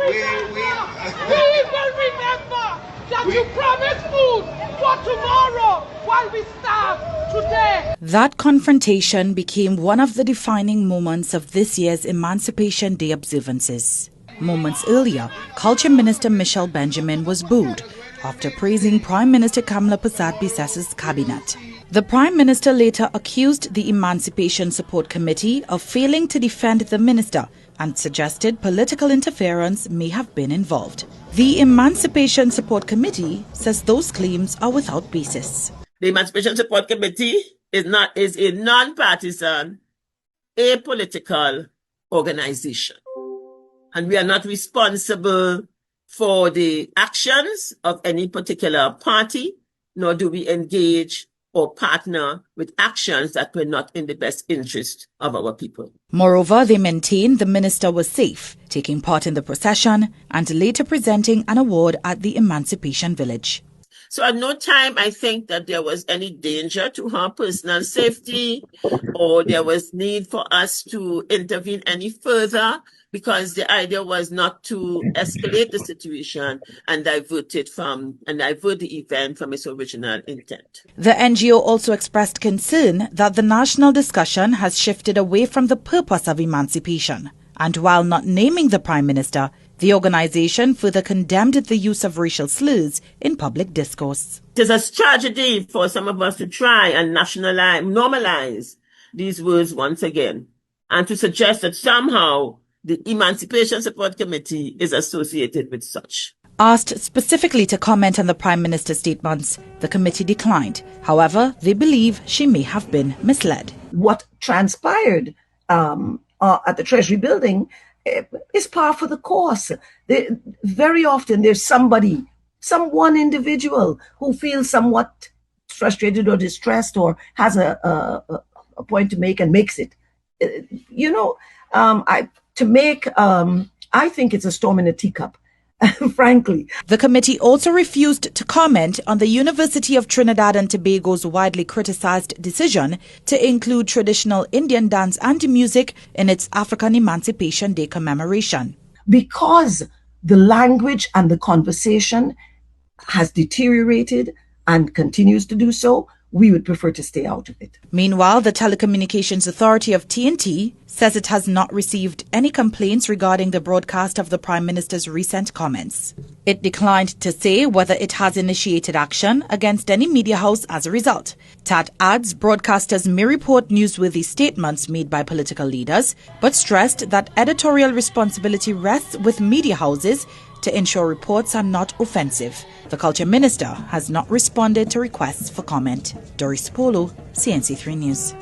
will remember that you promised food for tomorrow while we starve today. That confrontation became one of the defining moments of this year's Emancipation Day observances. Moments earlier, Culture Minister Michelle Benjamin was booed after praising Prime Minister Kamla Persad-Bissess's cabinet. The Prime Minister later accused the Emancipation Support Committee of failing to defend the minister and suggested political interference may have been involved. The Emancipation Support Committee says those claims are without basis. The Emancipation Support Committee is a non-partisan, apolitical organization. And we are not responsible for the actions of any particular party, nor do we engage or partner with actions that were not in the best interest of our people. Moreover, they maintained the minister was safe, taking part in the procession and later presenting an award at the Emancipation Village. So at no time I think that there was any danger to her personal safety or there was need for us to intervene any further, because the idea was not to escalate the situation and divert the event from its original intent. The NGO also expressed concern that the national discussion has shifted away from the purpose of emancipation. And while not naming the Prime Minister, the organization further condemned the use of racial slurs in public discourse. It is a tragedy for some of us to try and normalize these words once again, and to suggest that somehow the Emancipation Support Committee is associated with such. Asked specifically to comment on the Prime Minister's statements, the committee declined. However, they believe she may have been misled. What transpired at the Treasury building is par for the course. Very often there's one individual who feels somewhat frustrated or distressed or has a point to make and makes it. I think it's a storm in a teacup, frankly. The committee also refused to comment on the University of Trinidad and Tobago's widely criticized decision to include traditional Indian dance and music in its African Emancipation Day commemoration. Because the language and the conversation has deteriorated and continues to do so, we would prefer to stay out of it. Meanwhile, the Telecommunications Authority of TNT says it has not received any complaints regarding the broadcast of the Prime Minister's recent comments. It declined to say whether it has initiated action against any media house as a result. TAT adds broadcasters may report newsworthy statements made by political leaders, but stressed that editorial responsibility rests with media houses to ensure reports are not offensive. The Culture Minister has not responded to requests for comment. Doris Polo, CNC3 News.